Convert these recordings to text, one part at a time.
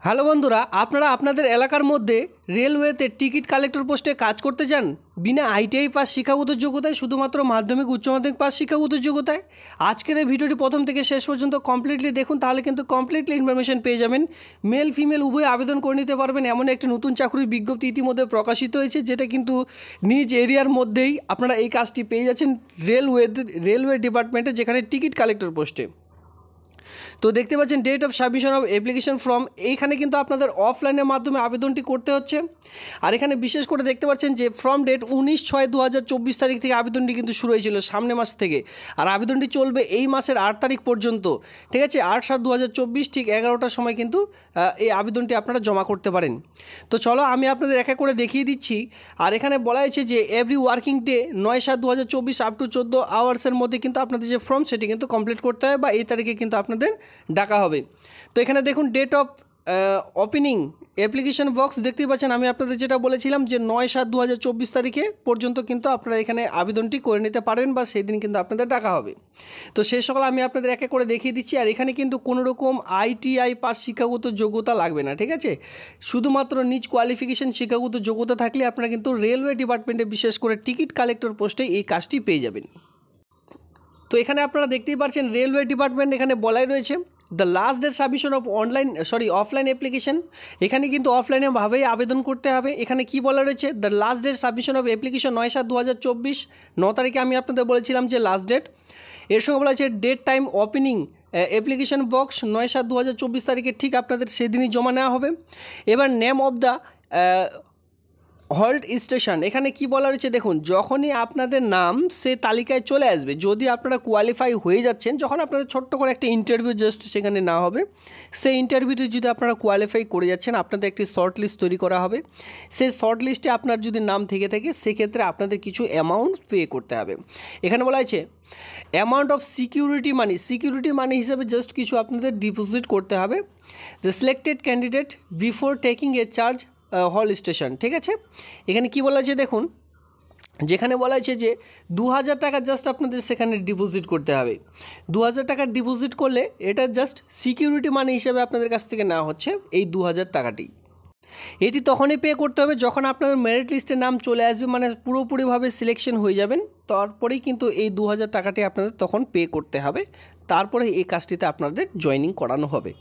Hello বন্ধুরা, আপনারা আপনাদের এলাকার মধ্যে রেলওয়েতে টিকিট কালেক্টর পোস্টে কাজ করতে চান বিনা আইটিআই পাস শিক্ষাগত যোগ্যতায়, শুধুমাত্র মাধ্যমিক উচ্চ মাধ্যমিক পাস শিক্ষাগত যোগ্যতায়। আজকের এই ভিডিওটি প্রথম থেকে শেষ পর্যন্ত কমপ্লিটলি দেখুন, তাহলে কিন্তু কমপ্লিটলি ইনফরমেশন পেয়ে যাবেন। মেল ফিমেল উভয় আবেদন করে নিতে পারবেন। এমন একটি নতুন চাকরির বিজ্ঞপ্তি ইতিমধ্যে প্রকাশিত হয়েছে, যেটা কিন্তু নিজ এরিয়ার মধ্যেই আপনারা এই কাজটি পেয়ে যাচ্ছেন রেলওয়ে ডিপার্টমেন্টে, যেখানে টিকিট কালেক্টর পোস্টে। তো দেখতে পাচ্ছেন date of submission of application form, এইখানে কিন্তু আপনাদের অফলাইনের মাধ্যমে আবেদনটি করতে হচ্ছে। আর এখানে বিশেষ করে দেখতে পাচ্ছেন যে ফর্ম ডেট 19/6/2024 তারিখ থেকে আবেদনটি কিন্তু শুরু হয়েছিল, সামনে মাস থেকে। আর আবেদনটি চলবে এই মাসের 8 তারিখ পর্যন্ত, ঠিক আছে। 8/7/2024 ঠিক 11টার সময় কিন্তু এই আবেদনটি আপনারা জমা করতে পারেন। তো চলো আমি আপনাদের এক এক করে দেখিয়ে দিচ্ছি। আর এখানে বলা হয়েছে যে every working day 9/7/2024 up to 14 আওয়ার্সের মধ্যে কিন্তু আপনাদের যে ফর্ম সেটি কিন্তু কমপ্লিট করতে হবে, বা এই তারিখে কিন্তু আপনাদের ডাকা হবে। তো এখানে দেখুন date of opening application box দেখতেই পাচ্ছেন। আমি আপনাদের যেটা বলেছিলাম যে 9/7/2024 তারিখে পর্যন্ত কিন্তু আপনারা এখানে আবেদনটি করে নিতে পারেন, বা সেই দিন কিন্তু আপনাদের ডাকা হবে। তো সেই সকল আমি আপনাদের এক এক করে দেখিয়ে দিচ্ছি। আর এখানে কিন্তু কোনো রকম আইটিআই পাস শিক্ষাগত যোগ্যতা লাগবে না, ঠিক আছে। শুধুমাত্র নিজ কোয়ালিফিকেশন শিক্ষাগত যোগ্যতা থাকলে আপনারা কিন্তু রেলওয়ে ডিপার্টমেন্টে বিশেষ করে টিকিট কালেক্টর পোস্টে এই কাজটি পেয়ে যাবেন। তো এখানে আপনারা দেখতেই পাচ্ছেন রেলওয়ে ডিপার্টমেন্ট এখানে বলাই রয়েছে the last date submission of offline application. এখানে কিন্তু অফলাইনে ভাবেই আবেদন করতে হবে। এখানে কি বলা রয়েছে, the last date submission of application 9/7/2024, 9 তারিখে আমি আপনাদের বলেছিলাম যে লাস্ট ডেট। এর সঙ্গে বলা হয়েছে date time opening application box 9/7/2024 তারিখে, ঠিক আপনাদের সেদিনই জমা নেওয়া হবে। এবার name of the halt station, এখানে কি বলা রয়েছে দেখুন, যখনই আপনাদের নাম সে তালিকায় চলে আসবে, যদি আপনারা কোয়ালিফাই হয়ে যাচ্ছেন, যখন আপনাদের ছোট্ট করে একটা ইন্টারভিউ জাস্ট সেখানে না হবে, সেই ইন্টারভিউতে যদি আপনারা কোয়ালিফাই করে যাচ্ছেন, আপনাদের একটি শর্ট লিস্ট তৈরি করা হবে। সেই শর্ট লিস্টে আপনার যদি নাম থেকে থাকে, সেক্ষেত্রে আপনাদের কিছু অ্যামাউন্ট পে করতে হবে। এখানে বলা হয়েছে অ্যামাউন্ট অফ সিকিউরিটি মানি হিসেবে জাস্ট কিছু আপনাদের ডিপোজিট করতে হবে। The selected candidate before taking a charge হল স্টেশন, ঠিক আছে। এখানে কি বলা আছে দেখুন, যেখানে বলা আছে যে 2000 টাকা জাস্ট আপনাদের সেখানে ডিপোজিট করতে হবে। 2000 টাকা ডিপোজিট করলে এটা জাস্ট সিকিউরিটি মানি হিসেবে আপনাদের কাছ থেকে নেওয়া হচ্ছে এই 2000 টাকাটি। এটি তখনই পে করতে হবে যখন আপনাদের মেরিট লিস্টে নাম চলে আসবে, মানে পুরোপুরিভাবে সিলেকশন হয়ে যাবেন, তারপরেই কিন্তু এই 2000 টাকাটি আপনাদের তখন পে করতে হবে। তারপরে এই কাজটিতে আপনাদের জয়েনিং করানো হবে।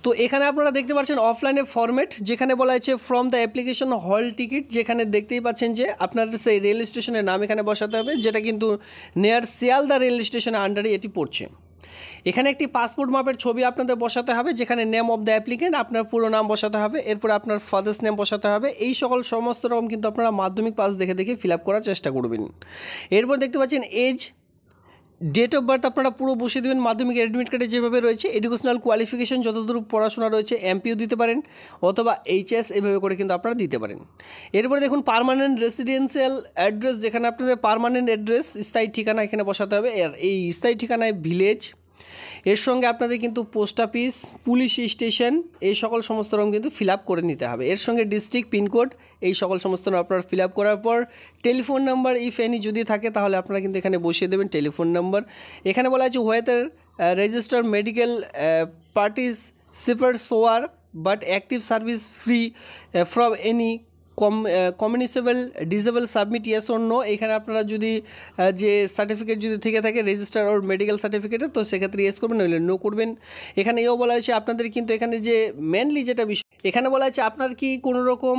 তো এখানে আপনারা দেখতে পাচ্ছেন অফলাইনে ফরম্যাট, যেখানে বলা হয়েছে ফ্রম দ্য অ্যাপ্লিকেশন হল টিকিট, যেখানে দেখতেই পাচ্ছেন যে আপনাদের সেই রেল স্টেশনের নাম এখানে বসাতে হবে, যেটা কিন্তু নেয়ার শিয়ালদা রেল স্টেশনের আন্ডারে এটি পড়ছে। এখানে একটি পাসপোর্ট মাপের ছবি আপনাদের বসাতে হবে, যেখানে নেম অফ দ্য অ্যাপ্লিকেন্ট আপনার পুরো নাম বসাতে হবে, এরপর আপনার ফাদার্স নেম বসাতে হবে। এই সকল সমস্ত রকম কিন্তু আপনারা মাধ্যমিক পাস দেখে দেখে ফিল আপ করার চেষ্টা করবেন। এরপর দেখতে পাচ্ছেন এজ, ডেট অফ বার্থ আপনারা পুরো বসিয়ে দেবেন মাধ্যমিক অ্যাডমিট কার্ডে যেভাবে রয়েছে। এডুকেশনাল কোয়ালিফিকেশন যতদূর পড়াশোনা রয়েছে, এমপিও দিতে পারেন অথবা এইচএস, এভাবে করে কিন্তু আপনারা দিতে পারেন। এরপরে দেখুন পার্মানেন্ট রেসিডেন্সিয়াল অ্যাড্রেস, যেখানে আপনাদের পার্মানেন্ট অ্যাড্রেস স্থায়ী ঠিকানা এখানে বসাতে হবে। আর এই স্থায়ী ঠিকানায় ভিলেজ, এর সঙ্গে আপনাদের কিন্তু পোস্ট অফিস, পুলিশ স্টেশন, এই সকল সমস্ত রকম কিন্তু ফিল আপ করে নিতে হবে। এর সঙ্গে ডিস্ট্রিক্ট, পিনকোড, এই সকল সমস্ত আপনারা ফিল আপ করার পর টেলিফোন নাম্বার ইফ এনি যদি থাকে, তাহলে আপনারা কিন্তু এখানে বসিয়ে দেবেন টেলিফোন নাম্বার। এখানে বলা আছে whether register medical participant swear but active service free from any communicable disable submit yes or no. এখানে আপনারা যদি যে সার্টিফিকেট যদি থেকে থাকে রেজিস্টার ওর মেডিকেল সার্টিফিকেটে, তো সেক্ষেত্রে ইয়েস করবেন, নইলে নো করবেন। এখানে এও বলা হয়েছে আপনাদের কিন্তু এখানে যে মেনলি যেটা বিষয়, এখানে বলা হয়েছে আপনার কি কোনো রকম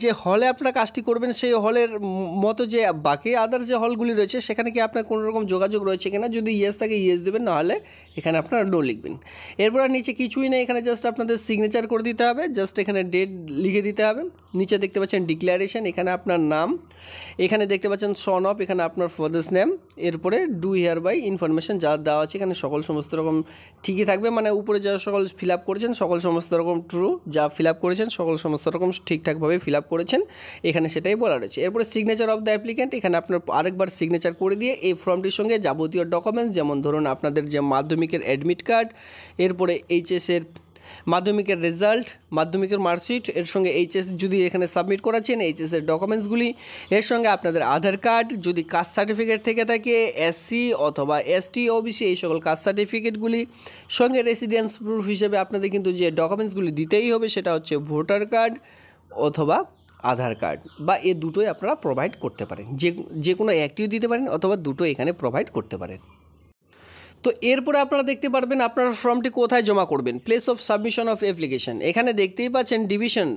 যে হলে আপনারা কাজটি করবেন, সেই হলের মতো যে বাকি আদার যে হলগুলি রয়েছে, সেখানে কি আপনার কোনো রকম যোগাযোগ রয়েছে কিনা, যদি ইয়েস থাকে ইয়েস দেবেন, নাহলে এখানে আপনারা নো লিখবেন। এরপর নিচে কিছুই নেই, এখানে জাস্ট আপনাদের সিগনেচার করে দিতে হবে, জাস্ট এখানে ডেট লিখে দিতে হবে। নিচে দেখতে পাচ্ছেন ডিক্লারেশন, এখানে আপনার নাম, এখানে দেখতে পাচ্ছেন সন অফ, এখানে আপনার ফাদার্স নেম, এরপরে ডু হিয়ার বাই ইনফরমেশন যা দেওয়া আছে, এখানে সকল সমস্ত রকম ঠিকই থাকবে, মানে উপরে যা সকল ফিল আপ করেছেন সকল সমস্ত রকম ট্রু, যা ফিল আপ করেছেন সকল সমস্ত রকম ঠিকঠাকভাবে ফিল আপ করেছেন, এখানে সেটাই বলা রয়েছে। এরপরে সিগনেচার অফ দ্য অ্যাপ্লিক্যান্ট, এখানে আপনার আরেকবার সিগনেচার করে দিয়ে এই ফর্মটির সঙ্গে যাবতীয় ডকুমেন্টস, যেমন ধরুন আপনাদের যে মাধ্যমিকের অ্যাডমিট কার্ড, এরপরে এইচএসের মাধ্যমিকের রেজাল্ট, মাধ্যমিকের মার্কশিট, এর সঙ্গে এইচএস যদি এখানে সাবমিট করাচ্ছেন এইচএসের ডকুমেন্টসগুলি, এর সঙ্গে আপনাদের আধার কার্ড, যদি কাস্ট সার্টিফিকেট থেকে থাকে এসসি অথবা এসটি ওবিসি এই সকল কাস্ট সার্টিফিকেটগুলি, সঙ্গে রেসিডেন্স প্রুফ হিসেবে আপনাদের কিন্তু যে ডকুমেন্টসগুলি দিতেই হবে সেটা হচ্ছে ভোটার কার্ড অথবা আধার কার্ড, বা এই দুটোই আপনারা প্রোভাইড করতে পারেন, যে কোনো একটিও দিতে পারেন অথবা দুটো এখানে প্রোভাইড করতে পারেন। তো এরপরে আপনারা দেখতে পারবেন আপনারা ফর্মটি কোথায় জমা করবেন, place of submission of application. এখানে দেখতেই পাচ্ছেন division,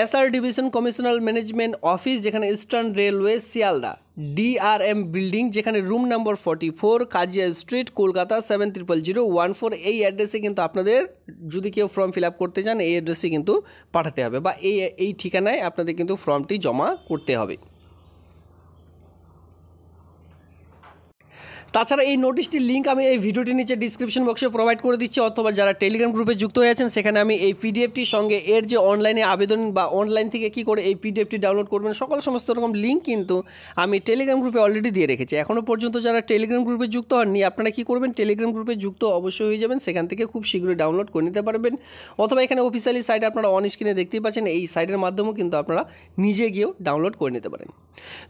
SR division commercial management office, যেখানে eastern railway Sealdah, DRM building, যেখানে রুম নম্বর 44, কাজিয়া স্ট্রিট, কলকাতা 700014। এই অ্যাড্রেসে কিন্তু আপনাদের যদি কেউ ফর্ম ফিল আপ করতে চান এই অ্যাড্রেসে কিন্তু পাঠাতে হবে, বা এই ঠিকানায় আপনাদের কিন্তু ফর্মটি জমা করতে হবে। তাছাড়া এই নোটিশটির লিঙ্ক আমি এই ভিডিওটির নিচে ডিসক্রিপশন বক্সে প্রোভাইড করে দিচ্ছি, অথবা যারা টেলিগ্রাম গ্রুপে যুক্ত হয়েছেন সেখানে আমি এই পিডিএফটির সঙ্গে এর যে অনলাইনে আবেদন বা অনলাইন থেকে কী করে এই পিডিএফটি ডাউনলোড করবেন সমস্ত রকম লিঙ্ক কিন্তু আমি টেলিগ্রাম গ্রুপে অলরেডি দিয়ে রেখেছি। এখনও পর্যন্ত যারা টেলিগ্রাম গ্রুপে যুক্ত হননি আপনারা কী করবেন, টেলিগ্রাম গ্রুপে যুক্ত অবশ্যই হয়ে যাবেন, সেখান থেকে খুব শীঘ্রই ডাউনলোড করে নিতে পারবেন, অথবা এখানে অফিসিয়ালি সাইট আপনারা অন স্ক্রিনে দেখতেই পাচ্ছেন, এই সাইটের মাধ্যমেও কিন্তু আপনারা নিজে গিয়েও ডাউনলোড করে নিতে পারেন।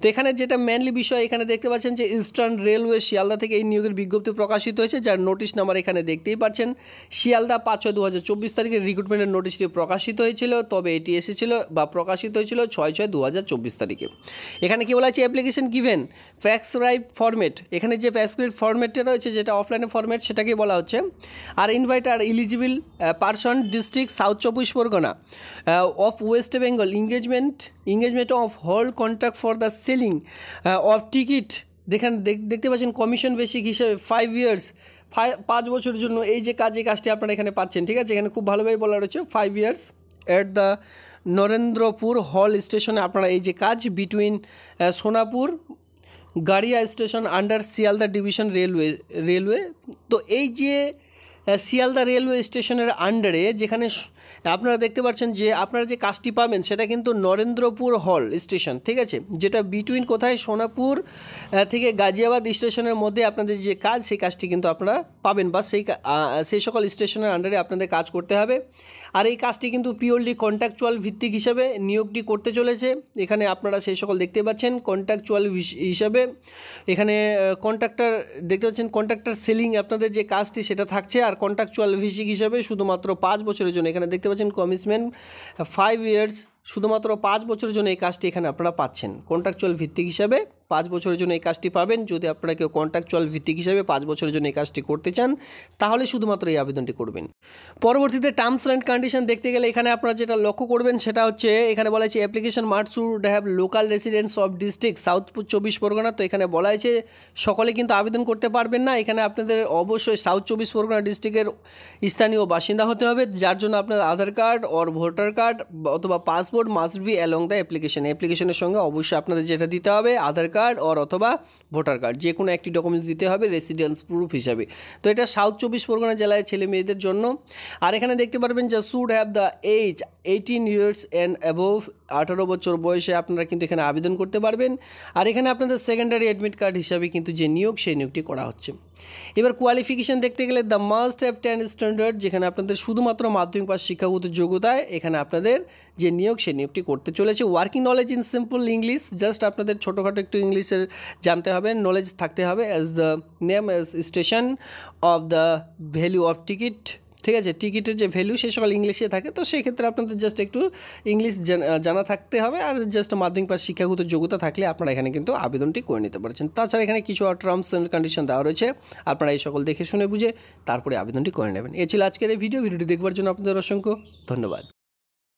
তো এখানে যেটা মেনলি বিষয় এখানে দেখতে পাচ্ছেন যে ইস্টার্ন রেলওয়ে শিয়ালদা থেকে এই নিয়োগের বিজ্ঞপ্তি প্রকাশিত হয়েছে, যার নোটিশ নাম্বার এখানে দেখতেই পাচ্ছেন। শিয়ালদা 5/6/2024 তারিখে রিক্রুটমেন্টের নোটিশটি প্রকাশিত হয়েছিল, তবে এটি এসেছিল বা প্রকাশিত হয়েছিল 6/6/2024 তারিখে। এখানে কি বলা আছে, অ্যাপ্লিকেশন গিভেন প্রেসক্রাইব ফরম্যাট, এখানে যে প্রেসক্রাইব ফরম্যাটটা রয়েছে যেটা অফলাইনে ফরম্যাট সেটাকে বলা হচ্ছে। আর ইনভাইট আর eligible person district south 24 Pargana of west Bengal engagement of whole contract for the selling of ticket। দেখতে পাচ্ছেন কমিশন বেসিক হিসেবে 5 years 5 বছরের জন্য এই যে কাজটি আপনারা এখানে পাচ্ছেন, ঠিক আছে। এখানে খুব ভালোভাবে বলা রয়েছে 5 years এট দ্য নরেন্দ্রপুর হল স্টেশনে আপনারা এই যে কাজ between Sonapur Garia station under Sealdah division railway. তো এই যে শিয়ালদা রেলওয়ে স্টেশনের আন্ডারে যেখানে আপনারা দেখতে পাচ্ছেন যে আপনারা যে কাজটি পাবেন সেটা কিন্তু নরেন্দ্রপুর হল স্টেশন, ঠিক আছে, যেটা বিটুইন কোথায় সোনাপুর থেকে গাজিয়াবাদ স্টেশনের মধ্যে আপনাদের যে কাজ সেই কাজটি কিন্তু আপনারা পাবেন, বা সেই সকল স্টেশনের আন্ডারে আপনাদের কাজ করতে হবে। আর এই কাজটি কিন্তু পিওরলি কন্ট্রাকচুয়াল ভিত্তিক হিসাবে নিয়োগটি করতে চলেছে। এখানে আপনারা সেই সকল দেখতে পাচ্ছেন কন্ট্রাকচুয়াল হিসাবে, এখানে কন্ট্রাক্টর দেখতে পাচ্ছেন কন্ট্রাক্টর সেলিং আপনাদের যে কাজটি সেটা থাকছে, আর কন্ট্রাকচুয়াল ভিত্তিক হিসাবে শুধুমাত্র 5 বছরের জন্য এখানে দেখতে পাচ্ছেন কমিটমেন্ট 5 years, শুধুমাত্র 5 বছরের জন্য এই কাজটি এখানে আপনারা পাচ্ছেন। কন্ট্রাকচুয়াল ভিত্তিক হিসাবে 5 বছরের জন্য এই কাজটি পাবেন। যদি আপনারা কেউ কন্ট্রাকচুয়াল ভিত্তিক হিসাবে 5 বছরের জন্য এই কাজটি করতে চান তাহলে শুধুমাত্র এই আবেদনটি করবেন। পরবর্তীতে টার্মস অ্যান্ড কন্ডিশন দেখতে গেলে এখানে আপনারা যেটা লক্ষ্য করবেন সেটা হচ্ছে এখানে বলা হয়েছে application must should have local residents of district south 24 Pargana. তো এখানে বলা হয়েছে সকলে কিন্তু আবেদন করতে পারবেন না, এখানে আপনাদের অবশ্যই সাউথ 24 পরগনা ডিস্ট্রিক্টের স্থানীয় বাসিন্দা হতে হবে, যার জন্য আপনার আধার কার্ড অর ভোটার কার্ড অথবা passport must be along the অ্যাপ্লিকেশনের সঙ্গে অবশ্যই আপনাদের যেটা দিতে হবে আধার কার্ড অথবা ভোটার কার্ড, যে কোনো একটি ডকুমেন্টস দিতে হবে রেসিডেন্স প্রুফ হিসাবে। তো এটা সাউথ 24 পরগনা জেলায় ছেলে মেয়েদের জন্য। আর এখানে দেখতে পারবেন যে should have the age 18 years and above, 18 বছর বয়সে আপনারা কিন্তু এখানে আবেদন করতে পারবেন। আর এখানে আপনাদের সেকেন্ডারি অ্যাডমিট কার্ড হিসাবে কিন্তু যে নিয়োগ সেই নিয়োগটি করা হচ্ছে। এবার কোয়ালিফিকেশান দেখতে গেলে দ্য মাস্ট হ্যাভ 10 স্ট্যান্ডার্ড, যেখানে আপনাদের শুধুমাত্র মাধ্যমিক পাস শিক্ষাগত যোগ্যতায় এখানে আপনাদের যে নিয়োগ সেই নিয়োগটি করতে চলেছে। Working knowledge in simple English, just আপনাদের ছোটোখাটো একটু ইংলিশের জানতে হবে, নলেজ থাকতে হবে। As the name as station of the value of ticket, ঠিক আছে, টিকিটের যে ভ্যালু সে সকল ইংলিশে থাকে, তো সেক্ষেত্রে আপনাদের জাস্ট একটু ইংলিশ জানা থাকতে হবে, আর জাস্ট মাধ্যমিক পাস শিক্ষাগত যোগ্যতা থাকলে আপনারা এখানে কিন্তু আবেদনটি করে নিতে পারছেন। তাছাড়া এখানে কিছু টার্মস অ্যান্ড কন্ডিশন দেওয়া রয়েছে, আপনারা এই সকল দেখে শুনে বুঝে তারপরে আবেদনটি করে নেবেন। এ ছিল আজকের এই ভিডিওটি দেখবার জন্য আপনাদের অসংখ্য ধন্যবাদ।